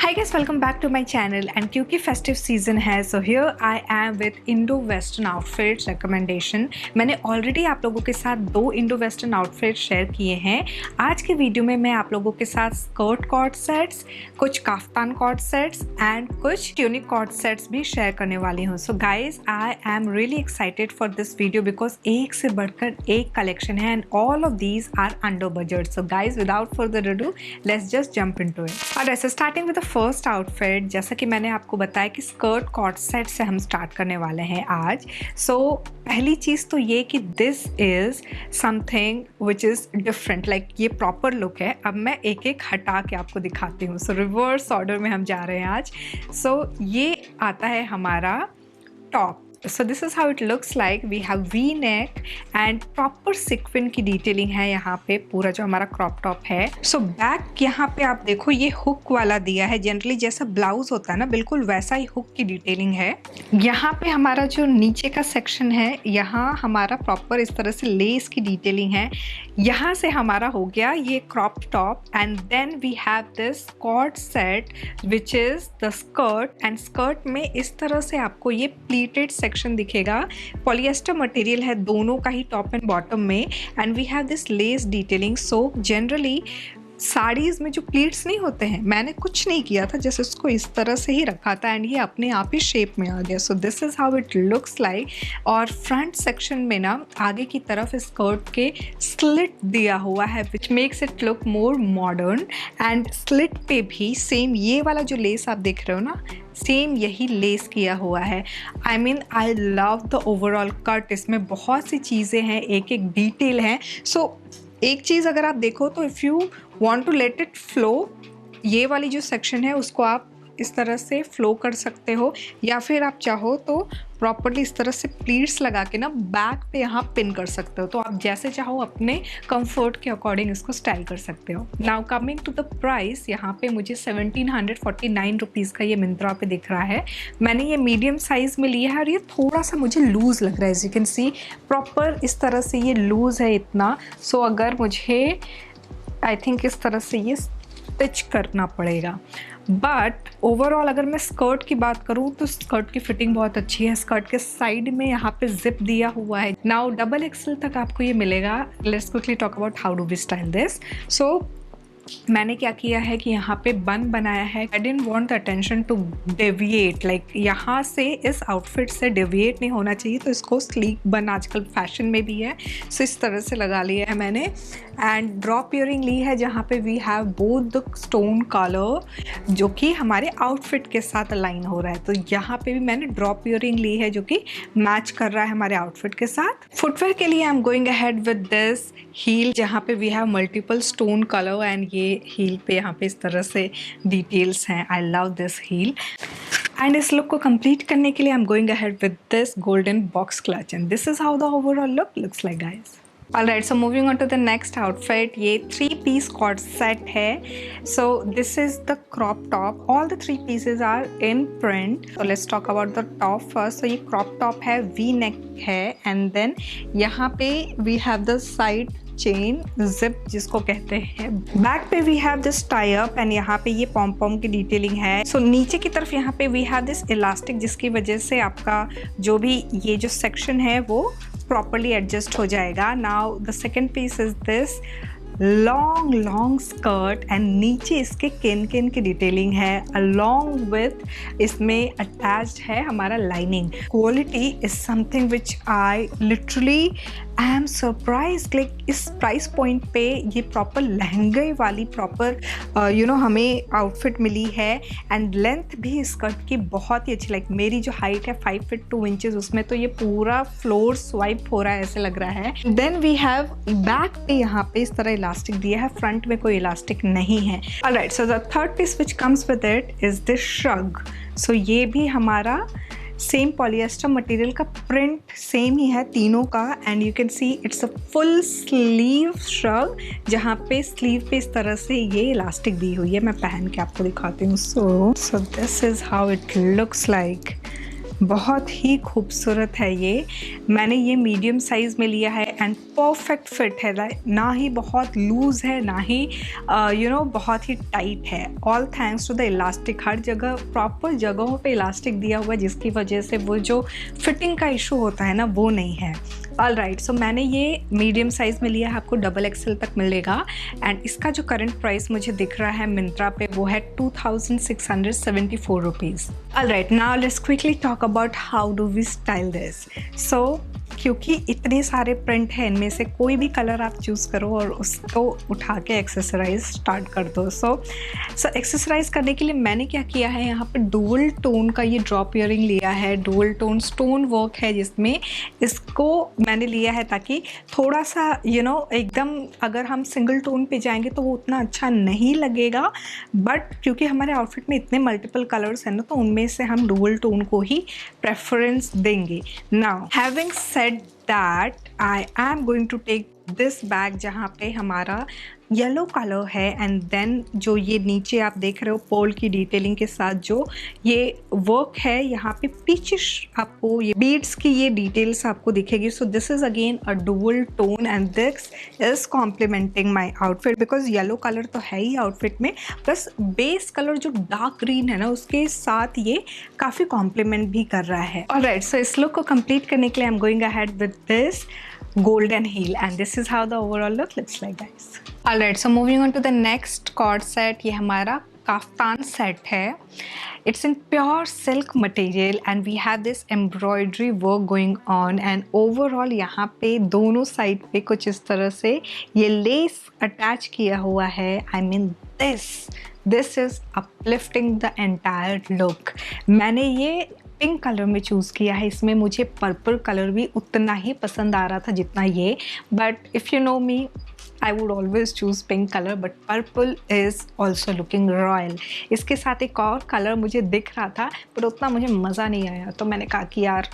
Hi guys, welcome back to my channel and क्योंकि festive season है so here I am with Indo-Western outfits recommendation। मैंने already आप लोगों के साथ 2 Indo-Western outfits शेयर किए हैं। आज के वीडियो में मैं आप लोगों के साथ स्कर्ट कॉर्ड सेट्स, कुछ काफ्तान कॉर्ड सेट्स एंड कुछ ट्यूनिक कॉर्ड सेट्स भी शेयर करने वाली हूँ। So guys I am really excited for this video because एक से बढ़कर एक कलेक्शन है and all of these are under budget. So guys without further ado let's just jump into it. और ऐसे स्टार्टिंग विद फर्स्ट आउटफिट, जैसा कि मैंने आपको बताया कि स्कर्ट कॉर्ड सेट से हम स्टार्ट करने वाले हैं आज। सो पहली चीज़ तो ये कि this is something which is different, like ये प्रॉपर लुक है। अब मैं एक एक हटा के आपको दिखाती हूँ। सो रिवर्स ऑर्डर में हम जा रहे हैं आज। सो ये आता है हमारा top. So this is how it looks like. We have V-neck and proper sequin की डिटेलिंग है यहाँ पे, पूरा जो हमारा क्रॉप टॉप है। So बैक यहाँ पे आप देखो ये हुक वाला दिया है, जनरली जैसा ब्लाउज होता है ना बिल्कुल वैसा ही हुक की डिटेलिंग है। यहाँ पे हमारा जो नीचे का सेक्शन है यहाँ हमारा प्रॉपर इस तरह से लेस की डिटेलिंग है। यहाँ से हमारा हो गया ये crop top and then we have this coord set which is the skirt and skirt में इस तरह से आपको ये प्लीटेड सेक्शन दिखेगा। पॉलिएस्टर मटेरियल है दोनों का ही, टॉप एंड बॉटम में, and we have this lace detailing. So generally saris में जो प्लीट्स नहीं होते हैं, मैंने कुछ नहीं किया था, जैसे उसको इस तरह से ही रखा था एंड ये अपने आप ही शेप में आ गया। सो this is how it looks like. और फ्रंट सेक्शन में ना आगे की तरफ स्कर्ट के स्लिट दिया हुआ है which makes it look more modern and slit पे भी सेम ये वाला जो लेस आप देख रहे हो ना, सेम यही लेस किया हुआ है। I mean I love the overall cut. इसमें बहुत सी चीज़ें हैं, एक एक डिटेल है। सो एक चीज़ अगर आप देखो तो if you want to let it flow, ये वाली जो सेक्शन है उसको आप इस तरह से फ्लो कर सकते हो, या फिर आप चाहो तो प्रॉपरली इस तरह से प्लीट्स लगा के ना बैक पे यहाँ पिन कर सकते हो। तो आप जैसे चाहो अपने कंफर्ट के अकॉर्डिंग इसको स्टाइल कर सकते हो। Now coming to the price, यहाँ पे मुझे 1749 रुपीज़ का ये मिंत्रा पे दिख रहा है। मैंने ये मीडियम साइज़ में लिया है और ये थोड़ा सा मुझे लूज़ लग रहा है। As you can see proper इस तरह से ये लूज़ है इतना। सो अगर मुझे आई थिंक इस तरह से ये स्टिच करना पड़ेगा। बट ओवरऑल अगर मैं स्कर्ट की बात करूँ तो स्कर्ट की फिटिंग बहुत अच्छी है। स्कर्ट के साइड में यहाँ पे जिप दिया हुआ है। नाउ डबल एक्सल तक आपको ये मिलेगा। Let's quickly talk about how do we style this. So मैंने क्या किया है कि यहाँ पे बन बनाया है। I didn't want the attention to deviate, like यहाँ से इस आउटफिट से डेविएट नहीं होना चाहिए, तो इसको स्लीक बन आजकल फैशन में भी है। सो इस तरह से लगा लिया है मैंने एंड ड्रॉप इयरिंग ली है जहाँ पे we have both the stone colour जो कि हमारे आउटफिट के साथ अलाइन हो रहा है। तो यहाँ पे भी मैंने ड्रॉप इयरिंग ली है जो कि मैच कर रहा है हमारे आउटफिट के साथ। फुटवेयर के लिए I am going ahead with this heel जहाँ पे we have multiple stone colour and ये हील पे यहाँ पे इस तरह से डिटेल्स हैं। I love this heel and इस लुक को कंप्लीट करने के लिए I am going ahead with this golden box clutch and this is how the overall look looks like guys. Alright, so moving on to the next outfit, ये 3-piece cord set है। So this is the crop top. All the 3 pieces are in print. So let's talk about the top first. So ये crop top है, V-neck है, and then यहाँ पे we have the side chain zip जिसको कहते हैं। Back पे we have this tie up and यहाँ पे ये पॉम पॉम की डिटेलिंग है। सो नीचे की तरफ यहाँ पे वी हैव दिस इलास्टिक जिसकी वजह से आपका जो भी ये जो सेक्शन है वो प्रॉपरली एडजस्ट हो जाएगा। Now the second piece is this long skirt and नीचे इसके केन केन की डिटेलिंग है अलॉन्ग विथ इसमें अटैच्ड है हमारा lining. Quality is something which I literally I am surprise, like इस प्राइस पॉइंट पे ये प्रॉपर लहंगे वाली प्रॉपर हमें आउटफिट मिली है एंड लेंथ भी स्कर्ट की बहुत ही अच्छी। लाइक मेरी जो हाइट है 5 फीट 2 इंचेस, उसमें तो ये पूरा फ्लोर स्वाइप हो रहा है ऐसे लग रहा है। देन वी हैव बैक पे यहाँ पे इस तरह इलास्टिक दिया है, फ्रंट में कोई इलास्टिक नहीं है। Alright, so the third piece which comes with it is this shrug. So ये भी हमारा सेम पॉलिएस्टर मटेरियल का प्रिंट सेम ही है तीनों का and you can see it's a full sleeve shrug जहाँ पे स्लीव पे इस तरह से ये इलास्टिक दी हुई है। मैं पहन के आपको दिखाती हूँ। So this is how it looks like. बहुत ही खूबसूरत है ये। मैंने ये मीडियम साइज़ में लिया है एंड परफेक्ट फिट है, ना ही बहुत लूज़ है ना ही बहुत ही टाइट है। All thanks to the elastic, हर जगह प्रॉपर जगहों पे इलास्टिक दिया हुआ है, जिसकी वजह से वो जो फिटिंग का इशू होता है ना वो नहीं है। ऑल राइट, सो मैंने ये मीडियम साइज़ में लिया है, आपको डबल एक्सेल तक मिलेगा एंड इसका जो करंट प्राइस मुझे दिख रहा है मिंत्रा पे वो है 2674 rupees. All right, now let's quickly talk about how do we style this. So क्योंकि इतने सारे प्रिंट हैं, इनमें से कोई भी कलर आप चूज़ करो और उसको उठा के एक्सेसराइज स्टार्ट कर दो। सो एक्सेसराइज करने के लिए मैंने क्या किया है, यहाँ पर डुअल टोन का ये ड्रॉप इयरिंग लिया है। डुअल टोन स्टोन वर्क है जिसमें इसको मैंने लिया है ताकि थोड़ा सा एकदम अगर हम सिंगल टोन पे जाएंगे तो वो उतना अच्छा नहीं लगेगा, बट क्योंकि हमारे आउटफिट में इतने मल्टीपल कलर्स हैं ना, तो उनमें से हम डुअल टोन को ही प्रेफरेंस देंगे। Now having said that I am going to take this bag जहाँ पे हमारा येलो कलर है एंड देन जो ये नीचे आप देख रहे हो पोल की डिटेलिंग के साथ जो ये वर्क है, यहाँ पे पीछे आपको ये बीड्स की ये डिटेल्स आपको दिखेगी। So this is again a dual tone and this is complementing my outfit because yellow colour तो है ही आउटफिट में, प्लस बेस कलर जो डार्क ग्रीन है ना उसके साथ ये काफ़ी कॉम्प्लीमेंट भी कर रहा है। ऑलराइट, सो इस लुक को कंप्लीट करने के लिए I am going ahead with this golden heel and this is how the overall look looks like, guys. Alright, so moving on to the next cord set, ये हमारा काफ्तान सेट है। It's in pure silk material and we have this embroidery work going on and overall यहाँ पे दोनों side पे कुछ इस तरह से ये लेस अटैच किया हुआ है। I mean this is uplifting the entire look। मैंने ये पिंक कलर में चूज़ किया है, इसमें मुझे पर्पल कलर भी उतना ही पसंद आ रहा था जितना ये, but if you know me I would always choose pink color but purple is also looking royal। इसके साथ एक और कलर मुझे दिख रहा था पर उतना मुझे मज़ा नहीं आया, तो मैंने कहा कि यार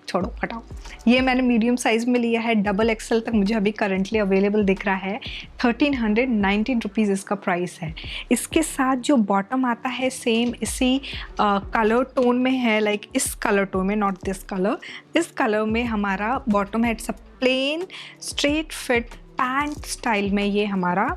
छोड़ो हटाओ। ये मैंने मीडियम साइज़ में लिया है, डबल एक्सेल तक मुझे अभी करंटली अवेलेबल दिख रहा है। 1319 रुपीज़ इसका प्राइस है। इसके साथ जो बॉटम आता है सेम इसी कलर टोन में है, लाइक इस कलर टोन में, नॉट दिस कलर, इस कलर में हमारा बॉटम है। It's a plain straight fit pant style में ये हमारा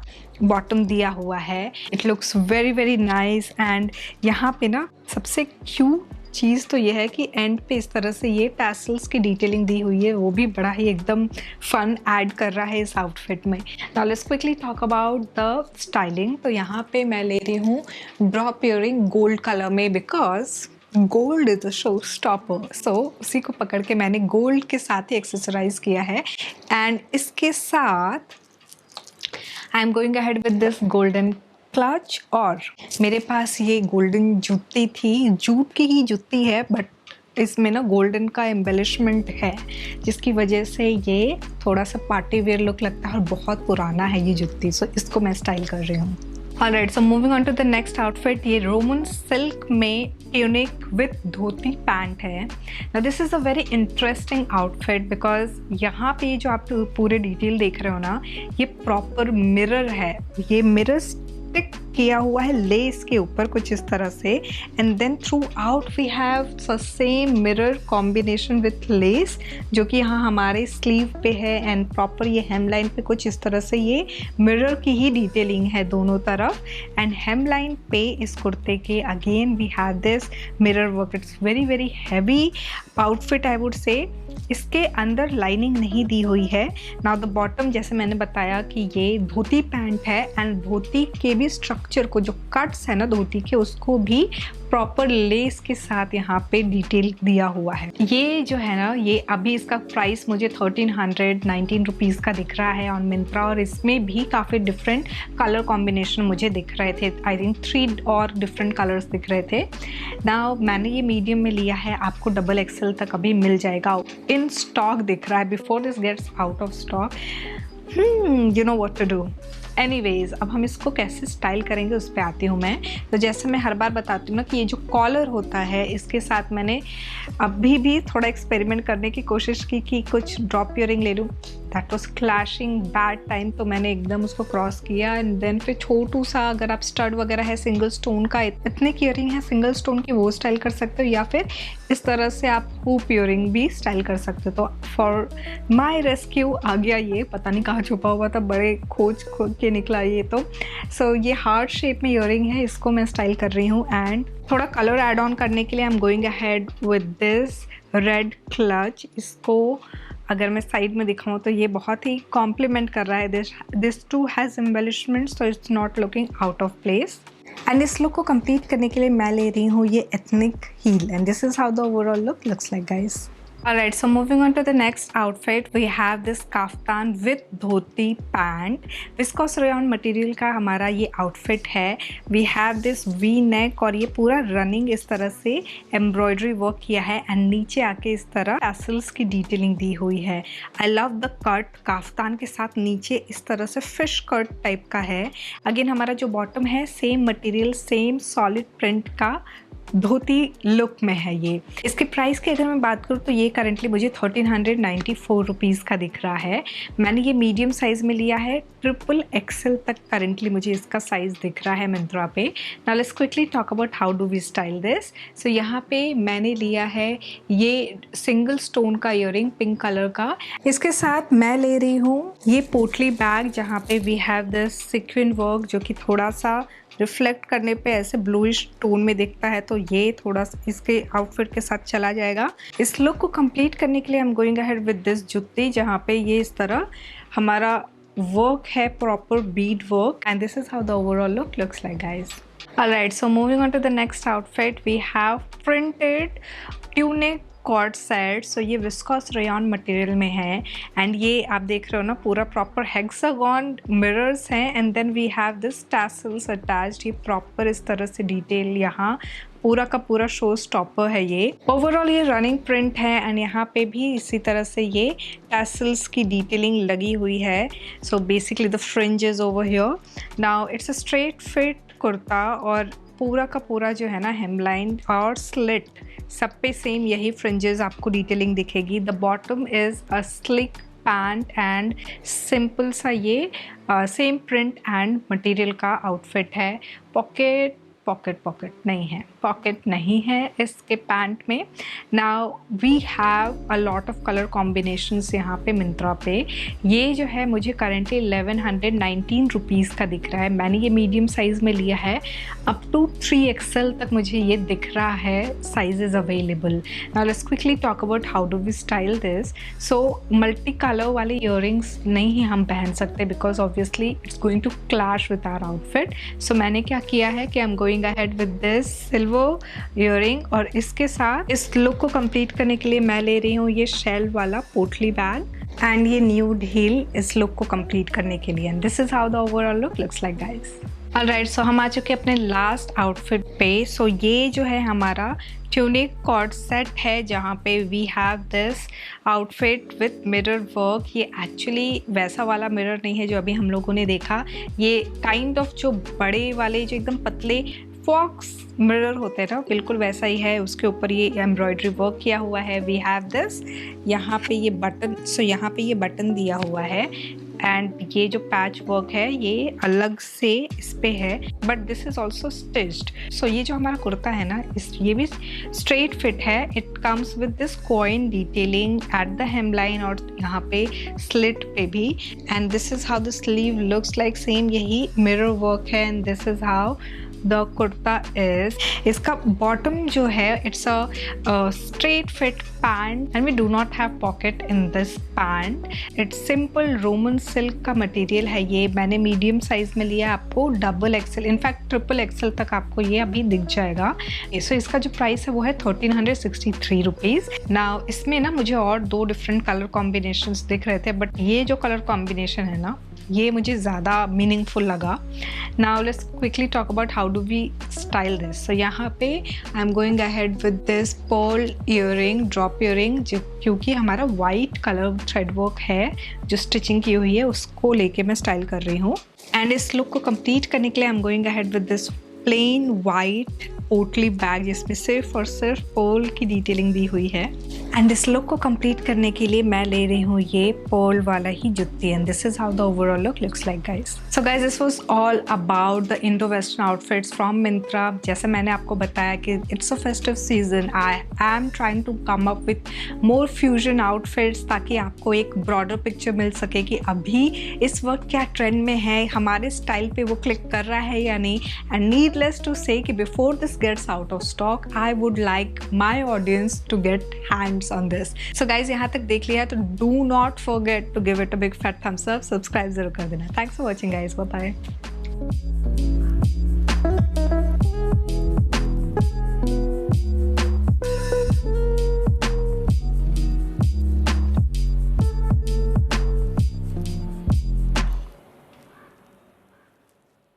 बॉटम दिया हुआ है। It looks very very nice and यहाँ पे ना सबसे क्यूट चीज़ तो ये है कि एंड पे इस तरह से ये टैसल्स की डिटेलिंग दी हुई है, वो भी बड़ा ही एकदम फन ऐड कर रहा है इस आउटफिट में। Now let's quickly talk about the styling. तो यहाँ पे मैं ले रही हूँ ड्रॉप इयरिंग गोल्ड कलर में because gold is a showstopper. So उसी को पकड़ के मैंने गोल्ड के साथ ही एक्सेसराइज किया है एंड इसके साथ आई am going ahead with this golden clutch और मेरे पास ये गोल्डन जूती थी, जूट की ही जूती है बट इसमें ना गोल्डन का एम्बेलिशमेंट है जिसकी वजह से ये थोड़ा सा पार्टी वेयर लुक लगता है और बहुत पुराना है ये जूती। सो इसको मैं स्टाइल कर रही हूँ। Alright, so moving on to the next outfit. ये रोमन सिल्क में ट्यूनिक विथ धोती पैंट है। Now this is a very interesting outfit because यहाँ पे जो आप पूरे डिटेल देख रहे हो ना, ये प्रॉपर मिरर है। ये मिरर स्टिक किया हुआ है लेस के ऊपर कुछ इस तरह से and then throughout we have the same mirror combination with lace जो कि यहाँ हमारे स्लीव पे है एंड प्रॉपर ये हेम लाइन पे कुछ इस तरह से ये मिरर की ही डिटेलिंग है दोनों तरफ एंड हेम लाइन पे इस कुर्ते के again we have this mirror work. It's very very heavy outfit I would say. इसके अंदर लाइनिंग नहीं दी हुई है। नाउ द बॉटम जैसे मैंने बताया कि ये धोती पैंट है एंड धोती के भी स्ट्रक्चर को जो कट्स है ना धोती के उसको भी प्रॉपर लेस के साथ यहाँ पे डिटेल दिया हुआ है। ये जो है ना ये अभी इसका प्राइस मुझे 1319 रुपीज़ का दिख रहा है ऑन मिंत्रा और इसमें भी काफ़ी डिफरेंट कलर कॉम्बिनेशन मुझे दिख रहे थे। आई थिंक 3 और डिफरेंट कलर्स दिख रहे थे। नाउ मैंने ये मीडियम में लिया है, आपको डबल एक्सेल तक अभी मिल जाएगा, इन स्टॉक दिख रहा है। Before this gets out of stock, you know what to do. Anyways, अब हम इसको कैसे स्टाइल करेंगे उस पर आती हूँ मैं। तो जैसे मैं हर बार बताती हूँ ना कि ये जो कॉलर होता है इसके साथ मैंने अभी भी थोड़ा एक्सपेरिमेंट करने की कोशिश की कि कुछ ड्रॉप इयरिंग ले लूँ। That was clashing bad time, तो मैंने एकदम उसको क्रॉस किया। एंड देन फिर छोटू सा अगर आप स्टड वगैरह है सिंगल स्टोन का, इतने ईयरिंग है सिंगल स्टोन की, वो स्टाइल कर सकते हो, या फिर इस तरह से आप हुप ईयरिंग भी स्टाइल कर सकते हो। तो फॉर माई रेस्क्यू आ गया ये, पता नहीं कहाँ छुपा हुआ था, बड़े खोज के निकला ये तो। सो ये हार्ट शेप में ईयरिंग है, इसको मैं स्टाइल कर रही हूँ। एंड थोड़ा कलर ऐड ऑन करने के लिए I am going ahead with this red clutch. इसको अगर मैं साइड में दिखाऊँ तो ये बहुत ही कॉम्प्लीमेंट कर रहा है। This too has embellishment, so it's not looking out of place. And इस लुक को कंप्लीट करने के लिए मैं ले रही हूँ ये ethnic heel, and this is how the overall look looks like guys. Alright, so moving on to the next outfit, we have this kaftan with dhoti pant. Viscose rayon material का हमारा ये outfit है। We have this V-neck और ये पूरा running इस तरह से embroidery work किया है, and नीचे आके इस तरह tassels की detailing दी हुई है। I love the cut, kaftan के साथ नीचे इस तरह से fish cut टाइप का है। अगेन हमारा जो बॉटम है same material, same solid print का धोती लुक में है ये। इसके प्राइस की अगर मैं बात करूँ तो ये करंटली मुझे 1394 रुपीज़ का दिख रहा है। मैंने ये मीडियम साइज़ में लिया है, ट्रिपल एक्सेल तक करंटली मुझे इसका साइज़ दिख रहा है मिंत्रा पे। Now let's quickly talk about how do we style this. So यहाँ पे मैंने लिया है ये सिंगल स्टोन का ईयरिंग पिंक कलर का। इसके साथ मैं ले रही हूँ ये पोटली बैग, जहाँ पे we have this sequin work जो कि थोड़ा सा रिफ्लेक्ट करने पे ऐसे ब्लूइश टोन में दिखता है, तो ये थोड़ा इसके आउटफिट के साथ चला जाएगा। इस लुक को कंप्लीट करने के लिए I am going ahead with this जुत्ती, जहाँ पे ये इस तरह हमारा वर्क है, proper Beed work, and this is how the overall look looks like guys. Alright, so moving on to the next outfit, we have printed tunic cord set. So ये viscose rayon material में है, and ये आप देख रहे हो ना पूरा प्रॉपर हेक्सागॉन मिरर्स हैं, and then we have this tassels attached. ये प्रॉपर इस तरह से डिटेल यहाँ पूरा का पूरा शो स्टॉपर है। ये ओवरऑल ये रनिंग प्रिंट है, एंड यहाँ पे भी इसी तरह से ये टैसल्स की डिटेलिंग लगी हुई है। So basically the fringes over here. Now it's a straight fit kurta, और पूरा का पूरा जो है ना हेमलाइन और स्लिट सब पे सेम यही फ्रिंजेस आपको डिटेलिंग दिखेगी। The bottom is a slick pant and simple सा ये सेम प्रिंट एंड मटेरियल का आउटफिट है। पॉकेट नहीं है इसके पैंट में। Now we have a lot of colour combinations यहाँ पे मिंत्रा पे। ये जो है मुझे करंटली 1119 रुपीज़ का दिख रहा है। मैंने ये मीडियम साइज़ में लिया है, अप टू 3XL तक मुझे ये दिख रहा है sizes available. Now let's quickly talk about how do we style this. So multi colour वाले ईयरिंग्स नहीं हम पहन सकते, because obviously it's going to clash with our outfit. So मैंने क्या किया है कि I am going ahead with this silver earring, और इसके साथ इस लुक को कंप्लीट करने के लिए मैं ले रही हूँ ये शेल वाला पोटली बैग एंड ये न्यूड हील इस लुक को कंप्लीट करने के लिए। And this is how the overall look looks like guys. Alright, so हम आ चुके अपने लास्ट आउटफिट पे। सो ये जो है हमारा ट्यूनिक कॉर्ड सेट है, जहाँ पे we have this outfit with mirror work. ये एक्चुअली वैसा वाला मिरर नहीं है जो अभी हम लोगों ने देखा, ये काइंड ऑफ जो बड़े वाले जो एकदम पतले फॉक्स मिरर होते हैं ना, बिल्कुल वैसा ही है। उसके ऊपर ये एम्ब्रॉयडरी वर्क किया हुआ है। वी हैव दिस, यहाँ पे ये बटन, सो यहाँ पे ये बटन दिया हुआ है, एंड ये जो पैच वर्क है ये अलग से इस पे है, but this is also stitched. So ये जो हमारा कुर्ता है ना, ये भी स्ट्रेट फिट है। It comes with this coin detailing at the hemline और यहाँ पे स्लिट पे भी, and this is how the sleeve looks like. Same यही मिरर वर्क है, and this is how the kurta is. इसका बॉटम जो है it's a straight fit pant, and we do not have pocket in this pant. It's simple Roman silk का material है। ये मैंने medium size में लिया, आपको double XL, in fact triple XL तक आपको ये अभी दिख जाएगा। सो इसका जो प्राइस है वो है 1363 रुपीज़। नाउ इसमें ना मुझे और 2 डिफरेंट कलर कॉम्बिनेशंस दिख रहे थे, बट ये जो कलर कॉम्बिनेशन है ना ये मुझे ज़्यादा मीनिंगफुल लगा। Now let's quickly talk about how do we style this. So यहाँ पे I am going ahead with this pearl earring, drop earring, जो क्योंकि हमारा वाइट कलर थ्रेड वर्क है जो स्टिचिंग की हुई है, उसको लेके मैं स्टाइल कर रही हूँ। एंड इस लुक को कंप्लीट करने के लिए I am going ahead with this plain white पोटली बैग जिसमें सिर्फ और सिर्फ पर्ल की डिटेलिंग दी हुई है। एंड इस लुक को कंप्लीट करने के लिए मैं ले रही हूँ ये पर्ल वाला ही jutti. And this is how the overall look looks like guys. So guys this was all about the Indo western outfits from Myntra. जैसे मैंने आपको बताया कि it's a festive season, I am trying to come up with more fusion outfits ताकि आपको एक broader picture मिल सके कि अभी इस वक्त क्या ट्रेंड में है, हमारे स्टाइल पे वो क्लिक कर रहा है या नहीं। एंड नीडलेस टू से कि before this gets out of stock I would like my audience to get hands on this. So guys यहाँ तक देख लिया तो do not forget to give it a big fat thumbs up, subscribe जरूर कर देना। Thanks for watching guys, bye bye.